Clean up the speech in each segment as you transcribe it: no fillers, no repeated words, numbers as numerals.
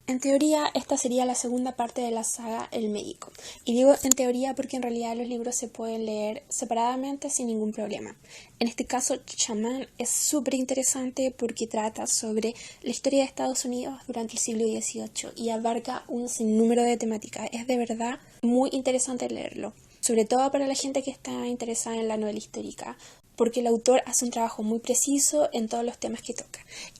En teoría, esta sería la segunda parte de la saga El Médico. Y digo en teoría porque en realidad los libros se pueden leer separadamente sin ningún problema. En este caso, Shaman es súper interesante porque trata sobre la historia de Estados Unidos durante el siglo XVIII y abarca un sinnúmero de temáticas. Es de verdad muy interesante leerlo, sobre todo para la gente que está interesada en la novela histórica, porque el autor hace un trabajo muy preciso en todos los temas que toca.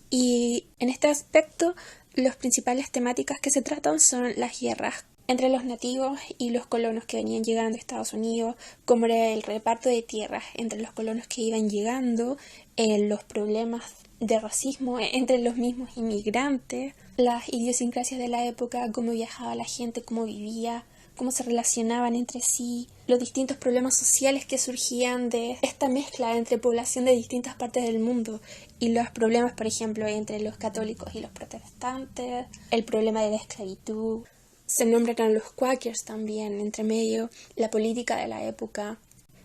Y en este aspecto, las principales temáticas que se tratan son las guerras entre los nativos y los colonos que venían llegando a Estados Unidos, como era el reparto de tierras entre los colonos que iban llegando, los problemas de racismo entre los mismos inmigrantes, las idiosincrasias de la época, cómo viajaba la gente, cómo vivía, cómo se relacionaban entre sí, los distintos problemas sociales que surgían de esta mezcla entre población de distintas partes del mundo y los problemas, por ejemplo, entre los católicos y los protestantes, el problema de la esclavitud. Se nombran a los Quakers también, entre medio, la política de la época.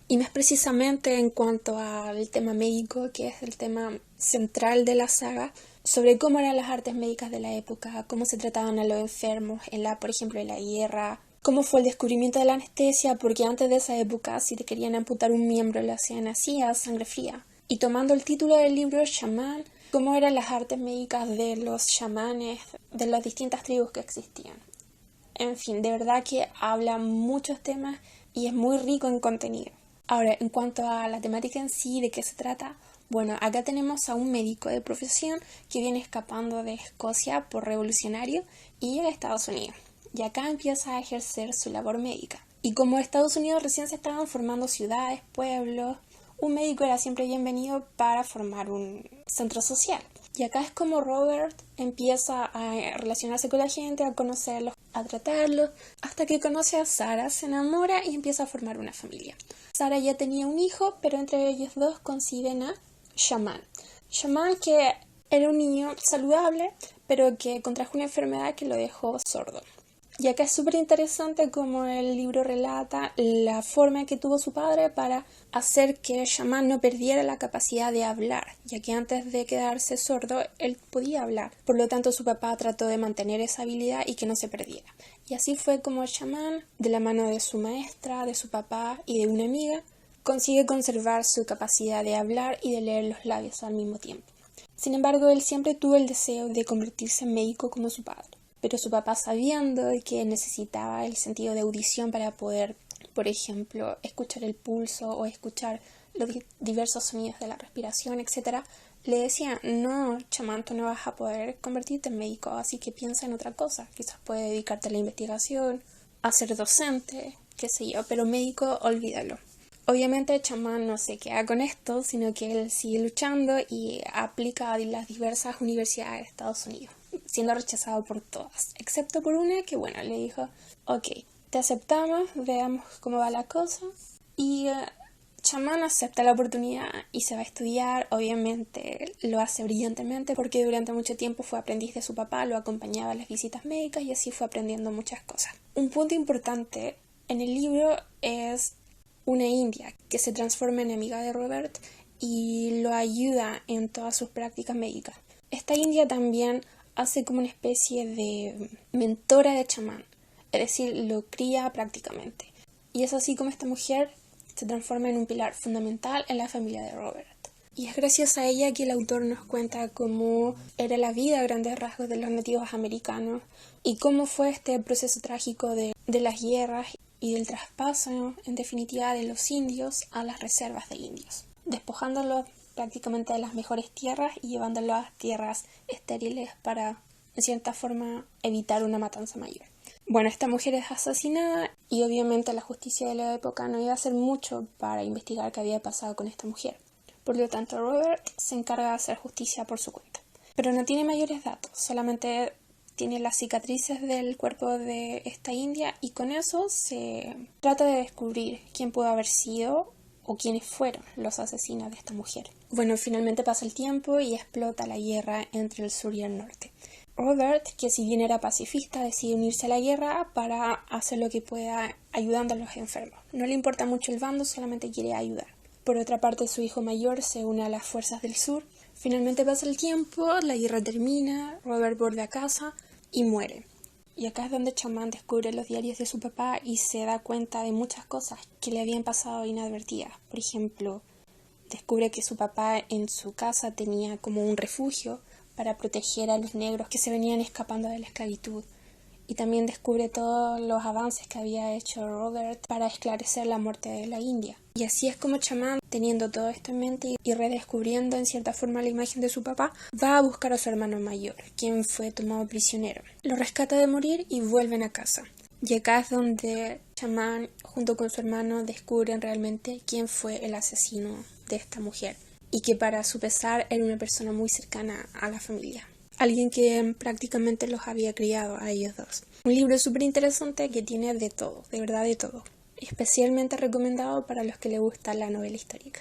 Y más precisamente en cuanto al tema médico, que es el tema central de la saga, sobre cómo eran las artes médicas de la época, cómo se trataban a los enfermos, por ejemplo, en la guerra, cómo fue el descubrimiento de la anestesia, porque antes de esa época, si te querían amputar un miembro, lo hacían así, a sangre fría. Y tomando el título del libro, Shaman, cómo eran las artes médicas de los chamanes, de las distintas tribus que existían. En fin, de verdad que habla muchos temas y es muy rico en contenido. Ahora, en cuanto a la temática en sí, ¿de qué se trata? Bueno, acá tenemos a un médico de profesión que viene escapando de Escocia por revolucionario y llega a Estados Unidos. Y acá empieza a ejercer su labor médica. Y como Estados Unidos recién se estaban formando ciudades, pueblos, un médico era siempre bienvenido para formar un centro social. Y acá es como Robert empieza a relacionarse con la gente, a conocerlos, a tratarlos, hasta que conoce a Sarah, se enamora y empieza a formar una familia. Sarah ya tenía un hijo, pero entre ellos dos conciben a Shaman. Shaman, que era un niño saludable, pero que contrajo una enfermedad que lo dejó sordo. Y acá es súper interesante como el libro relata la forma que tuvo su padre para hacer que Shaman no perdiera la capacidad de hablar, ya que antes de quedarse sordo él podía hablar. Por lo tanto, su papá trató de mantener esa habilidad y que no se perdiera. Y así fue como Shaman, de la mano de su maestra, de su papá y de una amiga, consigue conservar su capacidad de hablar y de leer los labios al mismo tiempo. Sin embargo, él siempre tuvo el deseo de convertirse en médico como su padre. Pero su papá, sabiendo que necesitaba el sentido de audición para poder, por ejemplo, escuchar el pulso o escuchar los diversos sonidos de la respiración, etc., le decía: no, chamán, tú no vas a poder convertirte en médico, así que piensa en otra cosa. Quizás puedes dedicarte a la investigación, a ser docente, qué sé yo, pero médico, olvídalo. Obviamente Chamán no se queda con esto, sino que él sigue luchando y aplica a las diversas universidades de Estados Unidos, siendo rechazado por todas, excepto por una que, bueno, le dijo: ok, te aceptamos, veamos cómo va la cosa. Y Chamán acepta la oportunidad y se va a estudiar. Obviamente lo hace brillantemente porque durante mucho tiempo fue aprendiz de su papá, lo acompañaba a las visitas médicas y así fue aprendiendo muchas cosas. Un punto importante en el libro es una india que se transforma en amiga de Robert y lo ayuda en todas sus prácticas médicas. Esta india también hace como una especie de mentora de chamán, es decir, lo cría prácticamente. Y es así como esta mujer se transforma en un pilar fundamental en la familia de Robert. Y es gracias a ella que el autor nos cuenta cómo era la vida a grandes rasgos de los nativos americanos y cómo fue este proceso trágico de las guerras y del traspaso, en definitiva, de los indios a las reservas de indios, despojándolos prácticamente de las mejores tierras y llevándolos a tierras estériles para, en cierta forma, evitar una matanza mayor. Bueno, esta mujer es asesinada y obviamente la justicia de la época no iba a hacer mucho para investigar qué había pasado con esta mujer. Por lo tanto, Robert se encarga de hacer justicia por su cuenta. Pero no tiene mayores datos, solamente tiene las cicatrices del cuerpo de esta india y con eso se trata de descubrir quién pudo haber sido o quiénes fueron los asesinos de esta mujer. Bueno, finalmente pasa el tiempo y explota la guerra entre el sur y el norte. Robert, que si bien era pacifista, decide unirse a la guerra para hacer lo que pueda ayudando a los enfermos. No le importa mucho el bando, solamente quiere ayudar. Por otra parte, su hijo mayor se une a las fuerzas del sur. Finalmente pasa el tiempo, la guerra termina, Robert vuelve a casa y muere. Y acá es donde Chamán descubre los diarios de su papá y se da cuenta de muchas cosas que le habían pasado inadvertidas. Por ejemplo, descubre que su papá en su casa tenía como un refugio para proteger a los negros que se venían escapando de la esclavitud. Y también descubre todos los avances que había hecho Robert para esclarecer la muerte de la India. Y así es como Chamán, teniendo todo esto en mente y redescubriendo en cierta forma la imagen de su papá, va a buscar a su hermano mayor, quien fue tomado prisionero. Lo rescata de morir y vuelven a casa. Y acá es donde Chamán, junto con su hermano, descubren realmente quién fue el asesino de esta mujer. Y que para su pesar era una persona muy cercana a la familia. Alguien que prácticamente los había criado a ellos dos. Un libro súper interesante que tiene de todo, de verdad de todo. Especialmente recomendado para los que les gusta la novela histórica.